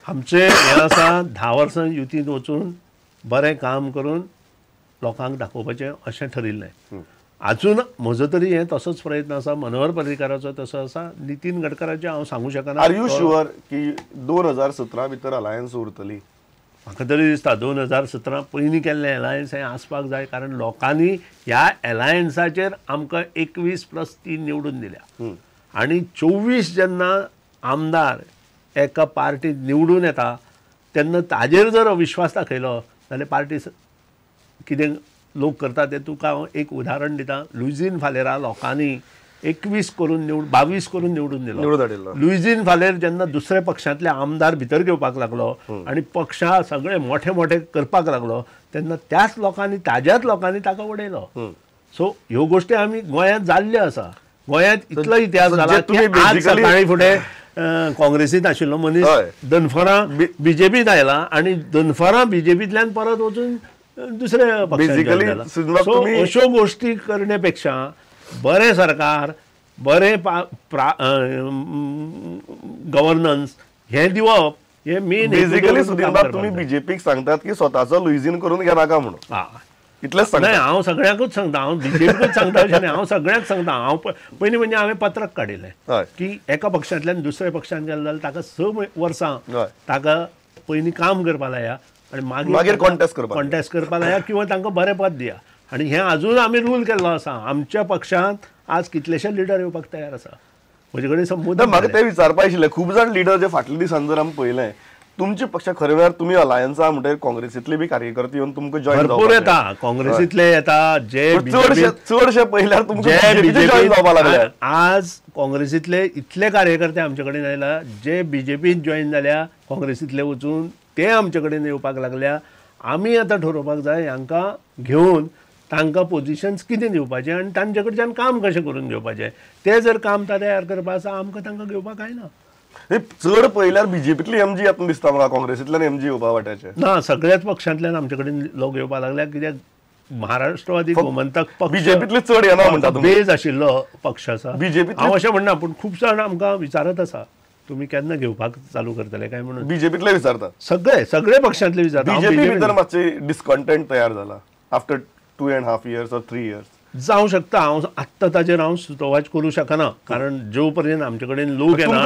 आमचे हे आसा 10 वर्सां युतींत वचून बरें काम करून लोकांक दाखोवपाचें अशें ठरिल्लें. अजून म्हजो तरी हे तसोच प्रयत्न आसा. मनोहर पर्रीकाराचो तसो आसा. नितीन गडकराचें हांव सांगूं शकना. आर यू शुअर की 2017 भितर अलायन्स उरतली? म्हाका तरी दिसता 2017 पयलीं केल्लें एलायन्स हें आसपाक जाय, कारण लोकांनी ह्या एलायन्साचेर आमकां 21+3 निवडून दिल्या आनी 24 जेन्ना आमदार एका पार्टीत निवडून येता तेन्ना ताजेर जर अविश्वास दाखयलो जाल्यार पार्टी कितें लोक करता तें तुका हांव एक उदाहरण दिता. लुईझीन फालेरा लोकांनी 21 करून 22 करून निवडून दिलो. लुईझीन फालेर जेन्ना दुसऱ्या पक्षांतले आमदार भितर घेवपाक लागलो आनी पक्षा सगळे मोठे मोठे करपाक लागलो तेन्ना त्याच लोकांनी ताज्याच लोकांनी ताका उडयलो. सो ह्यो गोश्टी आमी गोंयांत जाल्ल्यो आसा. गोंयांत इतलो इतिहास जाला की आज सकाळी फुडें काँग्रेसींत आशिल्लो मनीस दनफरां बीजेपीत आयला आनी दनफरां बीजेपींतल्यान परत वचून दुसऱ्या पक्षांत. सो अश्यो गोश्टी करणे पेक्षा बरें सरकार, बरें गव्हर्नन्स हें दिवप हें मेन. बेसिकली तुम्ही बीजेपीक सांगतात की स्वताचो लुईझीन करून घेनाका म्हणून. इतलेंच सांगता? नाही, हांव सगळ्यांकूच सांगता. हांव बीजेपीकूच सांगता अशें न्ही, हांव सगळ्यांक सांगता. हांव पयलीं म्हणजे हांवें पत्रक काडिल्लें की एका पक्षांतल्यान दुसऱ्या पक्षांत गेलो जाल्यार ताका 6 वर्सां ताका पयलीं काम करपा लाया आनी मागीर कॉन्टेस्ट करपा लाया किंवा तांकां बरें पद दिया. आनी हें अजून आमी रूल केल्लो आसा. आमच्या पक्षांत आज कितलेशे लिडर येवपाक तयार आसा. म्हजे कडेन संबोधन म्हाका तें विचारपा आशिल्लें. खूब जाण लिडर जे फाटल्या दिसांनी जर आमी पळयलें तुमचे पक्ष खरे वेळार तुमी अलायन्सा म्हणटकीर काँग्रेसींतले बी कार्यकर्ते येवन तुमकां जॉइन भरपूर येता. काँग्रेसींतले येता जे चडशे पयल्यार तुमचे जॉइन जावपाक लागले. आज काँग्रेसींतले इतले कार्यकर्ते आमचे कडेन आयला जे बीजेपीत जॉइन जाल्या काँग्रेसींतले वचून ते आमचे कडेन येवपाक लागल्या. आमी आतां ठरोवपाक जाय हांकां घेवन तांकां पोजिशन्स कितें दिवपाचें आनी तांचे कडच्यान काम कशें करून घेवपाचें. तें जर काम तयार करपा आसा आमकां तांकां घेवपाक जायना. चड पयल्यार बीजेपीतली एमजी येता दिसता म्हाका, काँग्रेसींतल्यान एमजी येवपा वाट्याचे ना. सगळ्याच पक्षांतल्यान आमचे कडेन लोक येवपाक लागल्या. कित्याक महाराष्ट्रवादी गोमंतक पक्ष बीजेपीतले चड येना म्हणटा बेज आशिल्लो पक्ष आसा. बीजेपी हांव अशें म्हणना, पूण खूब जाण आमकां विचारत आसा तुमी केन्ना घेवपाक चालू करतले काय म्हणून. बीजेपीतले विचारता, सगळे पक्षांतले विचारता. बीजेपी भितर मातशे डिस्कंटेंट तयार जाला आफ्टर 2.5 years or 3 years. जावं शकता. हांव आत्तां ताचेर हांव सुतोवाच करूं शकना, कारण जो पर्यंत आमचे कडेन लोक येना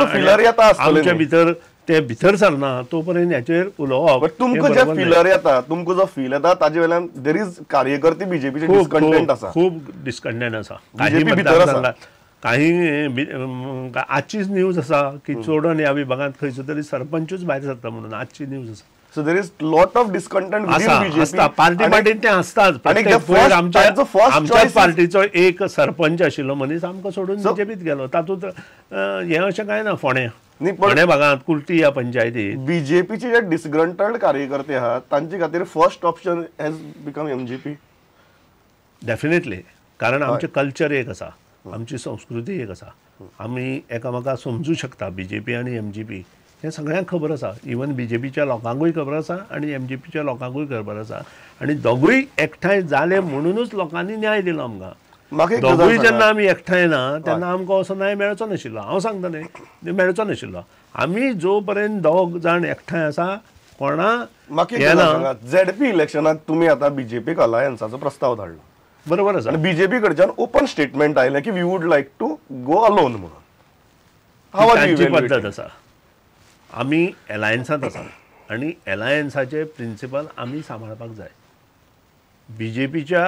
आमच्या भितर ते भितर सरना तो पर्यंत हेचेर उलोवप. तुमकां जे फिलर येता, तुमकां जो फील येता ताजे वयल्यान देर इज कार्यकर्ते बीजेपीचे डिस्कंटेंट आसा. खूब डिस्कंटेंट आसा. काही आजचीच न्यूज आसा की चोडण ह्या विभागांत खंयचो तरी सरपंचूच भायर सरता म्हणून आजची न्यूज आसा. So there is lot of discontent within BJP. पार्टीन ते आसताच. आमच्याच पार्टीचो एक सरपंच आशिल्लो मनीस आमकां सोडून बीजेपीत गेलो. तातूंत हें अशें कांय ना. फोंडे भागांत कुर्टी ह्या पंचायतीत बीजेपीचे जे डिस्ग्रंटल्ड कार्यकर्ते आहात तांचे खातीर first option has become MGP. Definitely. कारण आमचें कल्चर एक आसा, आमची संस्कृती एक आसा. आमी एकामेकाक समजूं शकता. बीजेपी आनी एमजीपी हें सगळ्यांक खबर आसा. इवन बीजेपीच्या लोकांकूय खबर आसा आनी एमजीपीच्या लोकांकूय खबर आसा. आनी दोगूय एकठांय जाले म्हणूनच लोकांनी न्याय दिलो आमकां. दोगूय जेन्ना आमी एकठांय ना तेन्ना आमकां असो न्याय मेळचो नाशिल्लो. हांव सांगतलें मेळचो नाशिल्लो. आमी जो पर्यंत दोग जाण एकठांय आसा कोणा झेडपी इलेक्शनात तुमी आतां बीजेपीक अलायन्साचो प्रस्ताव धाडलो, बरोबर आसा. आनी बीजेपी कडच्यान ओपन स्टेटमेंट आयलें की we would like to go alone म्हणून. तांची पद्दत आसा. आमी एलायन्सांत आसा आनी एलायन्साचे प्रिंसिपल आमी सांबाळपाक जाय. बीजेपीच्या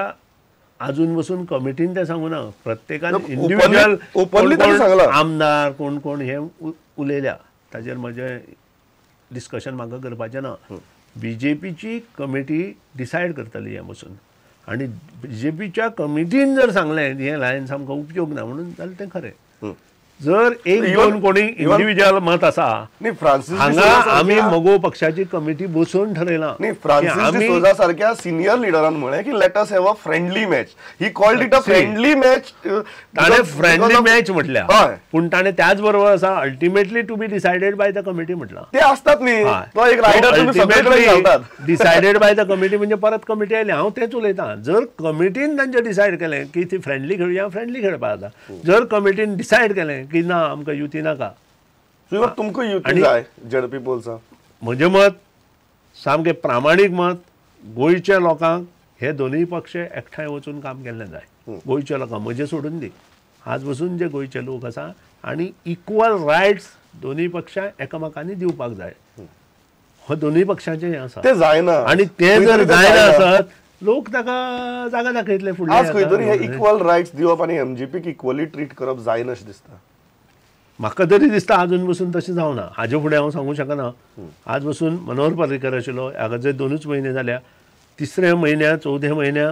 आजून वचून कमिटीन तें सांगूं ना. प्रत्येकान इंडिव्हिज्युअल आमदार कोण कोण हे उलयल्या ताचेर म्हजें डिस्कशन म्हाका करपाचें ना. बीजेपीची कमिटी डिसायड करतली हें वचून. आनी बीजेपीच्या कमिटीन जर सांगलें हें एलायन्स आमकां उपयोग ना म्हणून जाल्यार तें खरें. जर एक दोन कोणी इंडिव्हिज्युअल मत आसा हांगा आमी मगो पक्षाची कमिटी बसून ठरयला. फ्रांसीस डिसोजा सारख्या सिनियर लिडरान म्हळें की let us have a friendly match. He called it a friendly match. ताणें फ्रेंडली मॅच म्हटल्या, पूण ताणें त्याच बरोबर आसा ultimately to be decided by the committee म्हटलां. ते आसतात न्ही, तो एक रायडर तुमी सगळेकडे घालतात. डिसायडेड बाय द कमिटी म्हणजे परत कमिटी आयली. हांव तेच उलयतां. जर कमिटीन तांचें डिसायड केलें की ती फ्रेंडली खेळुया, फ्रेंडली खेळपा जाता. जर कमिटीन डिसायड केलें की ना आमकां युती नाका, तुमकां युती जाय, झेडपी बोलसा म्हजें मत सामकें प्रामाणीक मत, गोंयच्या लोकांक हे दोनूय पक्ष एकठांय वचून काम केल्लें जाय. गोंयच्या लोकांक म्हजें सोडून दी, आज बसून जे गोंयचे लोक आसा आनी इक्वल रायट्स दोनूय पक्षांक एकामेकांनी दिवपाक जाय. हो दोनूय पक्षांचें हें आसा, ते जायना. आनी ते जर जायना आसत लोक ताका जागा दाखयतले फुडले. आज खंय तरी हे इक्वल रायट्स दिवप आनी एमजीपीक इक्वली ट्रीट करप जायना अशें दिसता. म्हाका तरी दिसता अजून बसून तशें जावना. हाजे फुडें हांव सांगूंक शकना. आज बसून मनोहर पर्रीकर आशिल्लो, हाका जे 2च म्हयने जाल्या, 3ऱ्या म्हयन्या 4थ्या म्हयन्या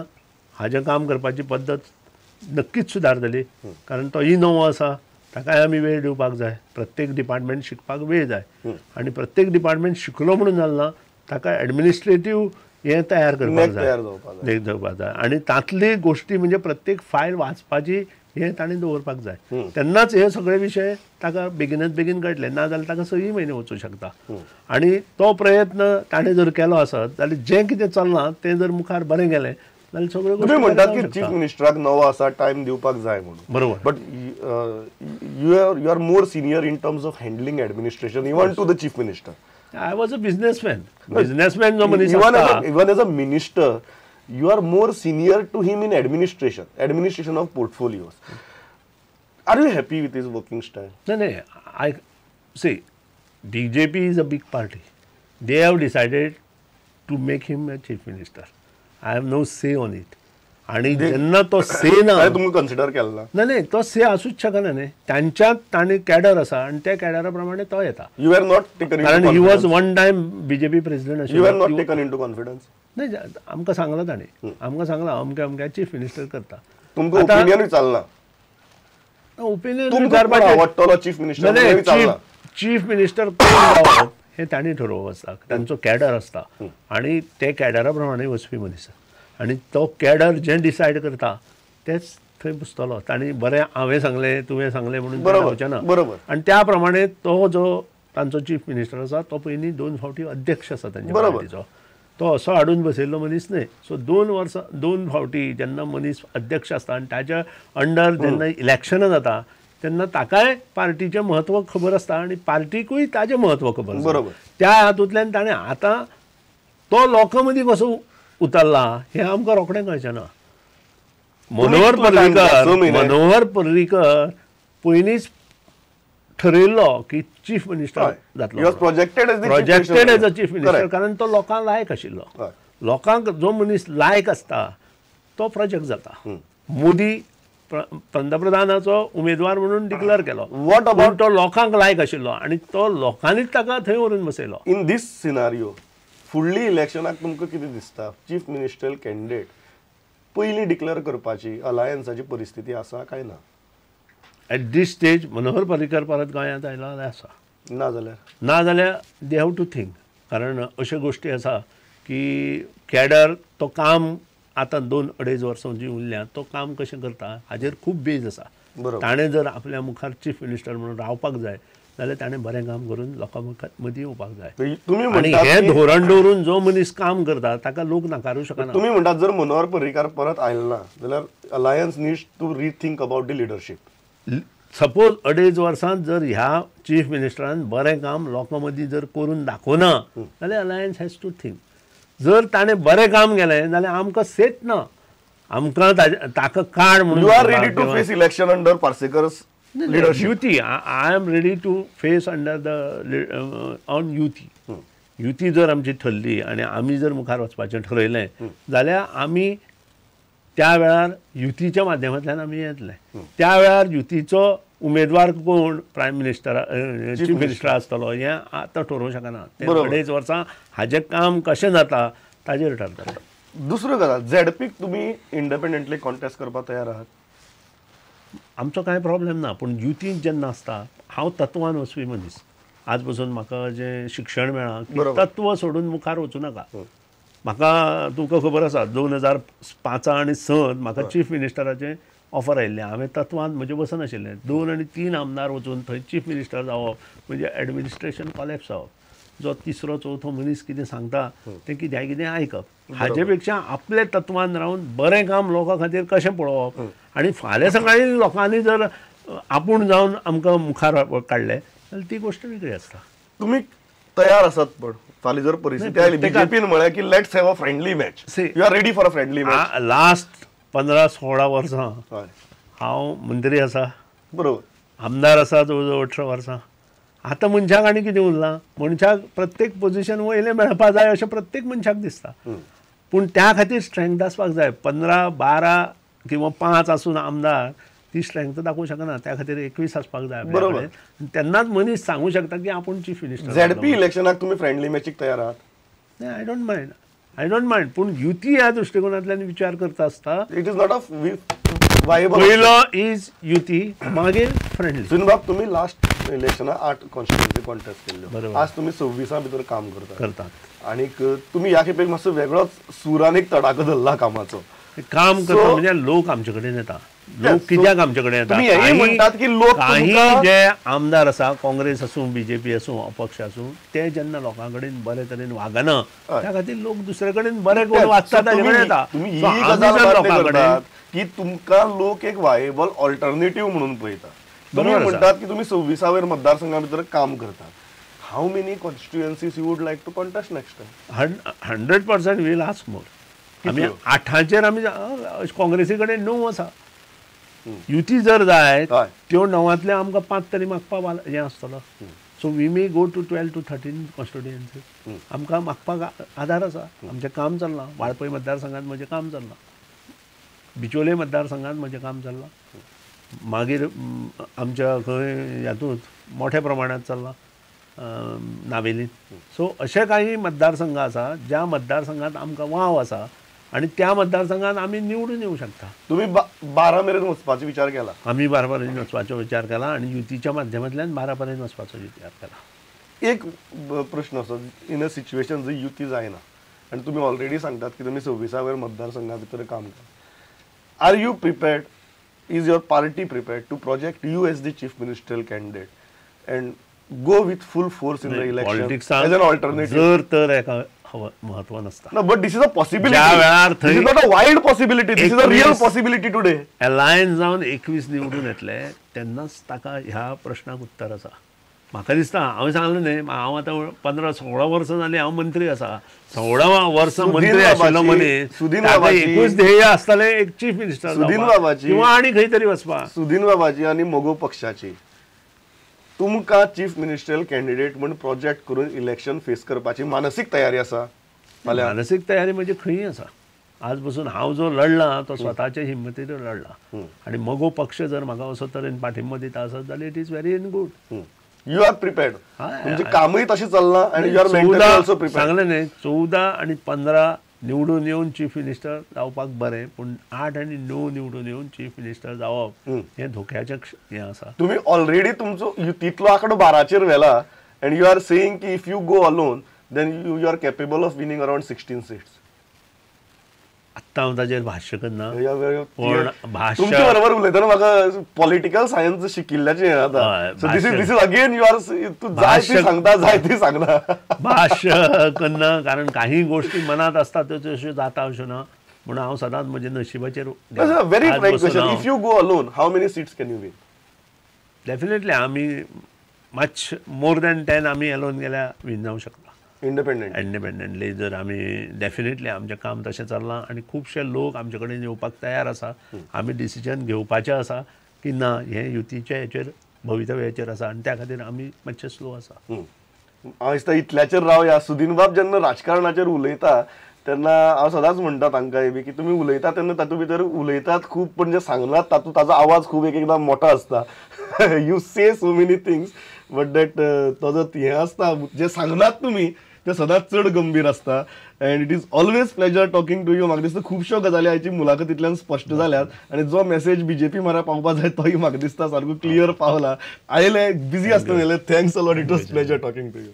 हाजें काम करपाची पद्दत नक्कीच सुदारतली. कारण तोय नवो आसा, ताकाय आमी वेळ दिवपाक जाय. प्रत्येक डिपार्टमेंट शिकपाक वेळ जाय आनी प्रत्येक डिपार्टमेंट शिकलो म्हणून जालना, ताका एडमिनिस्ट्रेटीव हें तयार करपाक जाय आनी तांतली गोश्टी म्हणजे प्रत्येक फायल वाचपाची हें ताणें दवरपाक जाय. तेन्नाच हे सगळे विशय ताका बेगिनात बेगीन कळटले. ना जाल्यार ताका 6 म्हयने वचूंक शकता. आनी तो प्रयत्न ताणें जर केलो आसत जाल्यार जें कितें चलना तें जर मुखार बरें गेलें जाल्यार सगळ्यो गोश्टी. तुम्ही म्हणटात की चीफ मिनिस्टराक नवो आसा, टायम दिवपाक जाय म्हणून. बरोबर. But you are more senior in terms of handling administration even to the chief minister. I was a businessman जो मनीस even as a minister you are more senior to him in administration of portfolios. Are you happy with his working style? No, I see, BJP is a big party. They have decided to make him a chief minister. I have no say on it. आणि जेन्ना तो से ना, तुम्ही consider केला नाही तो से आसूच शकना न्ही. त्यांच्यात ताणी कॅडर आसा आणि त्या कॅडरा प्रमाणे तो येता. यू आर नॉट टेकन, कारण he was one time BJP president. You are not taken into confidence. नाही, आमकां सांगला ताणी, आमकां सांगला अमक्या चीफ मिनिस्टर करता. तुमकां ओपिनियनूय चालना. Opinion chief minister chief minister कोण जावप हे ताणी ठरोवप आसता. तांचो कॅडर आसता आणि ते कॅडरा प्रमाणे वचपी मनीस आणि तो कॅडर जें डिसायड करता तेच थंय बसतलो. ताणी बरें हांवें सांगलें तुवें सांगलें म्हणून जावचें ना. बरोबर. आनी त्या प्रमाणे तो जो तांचो चीफ मिनिस्टर आसा तो पयलीं 2 फावटी अध्यक्ष आसा तांच्या पार्टीचो. तो असो हाडून बसयल्लो मनीस न्हय. सो 2 फावटी जेन्ना मनीस अध्यक्ष आसता आनी ताच्या अंडर जेन्ना इलेक्शनां जाता तेन्ना ताकाय पार्टीचें म्हत्व खबर आसता आनी पार्टीकूय ताजें म्हत्व खबर आसता. बरोबर. त्या हातूंतल्यान ताणें आतां तो लोकां मदीं कसो उतरला हें आमकां रोखडें कळचें ना. मनोहर पर्रीकर पयलींच ठरयल्लो की चीफ मिनिस्टर जातलो. Projected as a chief minister. कारण तो लोकांक लायक आशिल्लो. लोकांक जो मनीस लायक आसता तो प्रोजेक्ट जाता. मोदी पंतप्रधानाचो उमेदवार म्हणून डिक्लेअर केलो. वॉट अबाउट तो लोकांक लायक आशिल्लो आनी तो लोकांनीच ताका थंय व्हरून बसयलो. इन दीस सिनारियो फुडली इलेक्शनाक तुमकां कितें दिसता? चीफ मिनिस्टर कॅन्डिडेट पयलीं डिक्लेअर करपाची अलायन्साची परिस्थिती आसा काय ना? एट दीस स्टेज मनोहर पर्रीकर परत गोंयांत आयलो जाल्यार आसा. ना जाल्यार दे हॅव टू थिंक. कारण अश्यो गोश्टी आसा की कॅडर तो काम आतां 2-2.5 वर्सां जी उरल्या तो काम कशें करता हाजेर खूब बेज आसा. ताणें जर आपल्या मुखार चीफ मिनिस्टर म्हणून रावपाक जाय जाल्यार ताणें बरें काम करून लोकां मदीं येवपाक जाय. आनी हें धोरण दवरून जो मनीस काम करता ताका लोक नाकारूं शकना. तुमी म्हणटात जर मनोहर पर्रीकर परत आयलो ना जाल्यार alliance needs to rethink about the leadership. Suppose 2.5 वर्सांत जर ह्या चीफ मिनिस्टरान बरें काम लोकां मदीं जर करून दाखोवना जाल्यार अलायन्स हॅज टू थिंक. जर ताणें बरें काम केलें जाल्यार आमकां सेट ना. आमकां ताका काड म्हणून. You are ready to face election under Parsekar's leadership. युती. I am ready to face under the on युती. युती जर आमची ठरली आणि आमी जर मुखार वचपाचें ठरयलें जाल्यार आमी त्या वेळार युतीच्या माध्यमांतल्यान आमी येतले. त्या वेळार युतीचो उमेदवार कोण प्रायम मिनिस्टर चीफ मिनिस्टर आसतलो हें आतां ठरोवंक शकना. 2.5 वर्सां हाजें काम कशें जाता ताजेर ठरतलें. दुसरो गजाल झेडपीक तुमी इंडिपेंडंटली कॉन्टेस्ट करपाक तयार आहात? आमचो कांय प्रॉब्लेम ना. पूण युतींत जेन्ना आसता हांव तत्वान वचपी मनीस. आज पसून म्हाका जें शिक्षण मेळ्ळां की तत्व सोडून मुखार वचूं नाका. म्हाका तुमकां खबर आसा 2005 आनी 2006 म्हाका चीफ मिनिस्टराचें ऑफर आयिल्लें. हांवें तत्वान म्हजें वचन आशिल्लें. 2 आनी 3 आमदार वचून थंय चीफ मिनिस्टर जावप म्हणजे एडमिनिस्ट्रेशन कॉलेप्स जावप. जो 3रो-4थो मनीस कितें सांगता तें कितें आयकप. हाजे पेक्षा आपले तत्वान रावन बरें काम लोकां खातीर कशें पळोवप आनी फाल्यां सकाळीं लोकांनी जर आपूण जावन आमकां मुखार काडलें जाल्यार ती गोश्ट वेगळी आसता. तुमी तयार आसात पण फाल्यां जर परिस्थिती आयली बीजेपीन म्हळ्यार की let's have a friendly match, you are ready for a friendly match. Last 15-16 वर्सां हय हांव मंत्री आसा, बरोबर, आमदार आसा जवळ जवळ 18 वर्सां. आतां मनशाक आनी कितें उरलां? मनशाक प्रत्येक पोझिशन वयलें मेळपा जाय अशें प्रत्येक मनशाक दिसता. पूण त्या खातीर स्ट्रेंथ आसपाक जाय. 15-12 किंवा 5 आसून आमदार ती स्ट्रेंथ दाखोवंक शकना. त्या खातीर 21 आसपाक जाय बरोबर. तेन्नाच मनीस सांगू शकता की आपूण चीफ मिनिस्टर. झेडपी इलेक्शनाक तुमी फ्रेंडली मॅचीक तयार आहात? I don't mind. पूण युती ह्या दृश्टिकोनांतल्यान विचार करता आसता it is not a viable. पयलो इज युती, मागीर फ्रेंडली. सुनबाब, तुम्ही लास्ट इलेक्शना 8 कॉन्स्टिट्युन्सी कॉन्टेस्ट केल्ल्यो. बरोबर. आज तुम्ही 26 भितर काम करतात. आणि तुम्ही ह्या खेपेक मातसो वेगळोच सुरान एक तडाखो धरला कामाचो. काम करता म्हणजे लोक आमचे कडेन येता. लोक कित्याक आमचे कडेन येता? तुम्ही हेही म्हणटात की लोक काही जे आमदार आसा, काँग्रेस आसूं, बीजेपी आसूं, अपक्ष आसूं, ते जेन्ना लोकां कडेन बरे तरेन वागना त्या खातीर लोक दुसरे कडेन बरे कोण वागता ताचे कडेन येता. तुम्ही ही So, आमी गजाल जर मान्य लोकां कडेन करतात की तुमकां लोक एक वायबल ऑल्टरनेटिव्ह म्हणून पळयतात. तुम्ही बरोबर आसा. म्हणटात की तुम्ही 26 मतदारसंघा भितर काम करतात. How many constituencies you would like to contest next time? 100% will ask more. आमी 8चेर आमी काँग्रेसी कडेन 9 आसा. युती जर जाय त्यो 9तले आमकां 5 तरी मागपाक हें आसतलो. So we may go to 12 to 13 constituency. आमकां मागपाक आधार आसा. आमचें काम चल्लां. वाळपय मतदारसंघात म्हजें काम चल्लां. बिचोले मतदारसंघात म्हजें काम चल्लां. मागीर आमच्या खंय हातूंत मोठ्या प्रमाणात चल्लां नावेलीन. सो अशे काही मतदारसंघ आसा ज्या मतदारसंघात आमकां वाव आसा आणि त्या मतदारसंघात आमी निवडून येवंक शकता. तुम्ही 12 मेरेन वचपाचो विचार केला? आमी 12 पर्यंत वचपाचो विचार केला आणि युतीच्या माध्यमांतल्यान 12 पर्यंत वचपाचो विचार केला. एक प्रश्न असो, इन अ सिच्युएशन जर युती जायना आणि तुम्ही ऑलरेडी सांगतात की तुम्ही 26 मतदारसंघा भितर काम करता, are you prepared, is your party prepared to project you as the chief ministerial candidate and go with full force in the election as an alternative? जर तर एका महत्व नसता. No, but this is a possibility. ज्या वेळार This is not a wild possibility. This is a real possibility today. Alliance जावन 21 निवडून येतले तेन्नाच ताका ह्या प्रश्नाक उत्तर आसा. म्हाका दिसता, हांवें सांगलें न्ही, हांव आतां 15-16 वर्सां जालीं हांव मंत्री आसा. 16 वर्सां मंत्री आशिल्लो मनीस, ताका एकूच ध्येय आसतालें एक चीफ मिनिस्टर किंवा आनी खंय तरी वचपाक. सुदीन बाबाची आनी मोगो पक्षाची तुमकां चीफ मिनिस्टरल कॅन्डिडेट म्हणून प्रोजेक्ट करून इलेक्शन फेस करपाची मानसीक तयारी आसा? मानसीक तयारी म्हणजे खंय आसा. आज पसून हांव जो लढला तो स्वताचे हिम्मतीर लढला आणि मोगो पक्ष जर म्हाका असो तरेन पाठिंबो दिता आसत जाल्यार it is very in good. You are prepared. म्हणजे कामूय तशें चल्लां आनी you are mentally also prepared. सांगलें न्ही, 14 आणि 15 निवडून येवन चीफ मिनिस्टर जावपाक बरें, पूण 8 आणि 9 निवडून येवन चीफ मिनिस्टर जावप हें धोक्याचें हें आसा. तुम्ही ऑलरेडी तुमचो युतीतलो आंकडो 12चेर व्हेला अँड यू आर सेयिंग की if you go alone then you are capable of winning around 16 seats. आत्तां हांव ताचेर भाश्य करना, पण तुमच्या बरोबर उलयतना म्हाका पॉलिटिकल सायन्स शिकिल्ल्याचें आता. So this is again you are तू जाय ती सांगता, जाय ती सांगना. भाश्य करना, कारण काही गोष्टी मनात असतात त्यो तश्यो जाता अश्यो ना. म्हणून हांव सदांच म्हज्या नशिबाचेर. Very frank question, if you go alone how many seats can you win? Definitely आमी मच मोर दॅन 10 आमी अलोन गेल्यार विन जावंक शकता. इंडिपेंडंटली जर आमी डेफिनेटली आमचें काम तशें चल्लां आणि खुबशे लोक आमचे कडेन येवपाक तयार आसा. आमी डिसिजन घेवपाचें आसा की ना हें युतीच्या हेचेर भवितव्याचेर आसा आनी त्या खातीर आमी मातशे स्लो आसा. हांव दिसता इतल्याचेर रावया. सुदीन बाब जेन्ना राजकारणाचेर उलयता तेन्ना हांव सदांच म्हणटा तांकां बी की तुमी उलयता तेन्ना तातूंत भितर उलयतात खूब, पण जे सांगनात तातूंत ताजो आवाज खूब एकदां मोठो आसता. You say so many things but that तो जो हें आसता जे सांगनात तुमी ते सदांच चड गंभीर आसता. And it is always pleasure talking to you. म्हाका दिसता खुबश्यो गजाली आयची मुलाखतींतल्यान स्पश्ट जाल्यात आनी जो मेसेज बीजेपी म्हऱ्या पावपा जाय तोय म्हाका दिसता सारको क्लियर पावला. आयले बिजी आसतना thanks a lot. It was pleasure talking to you.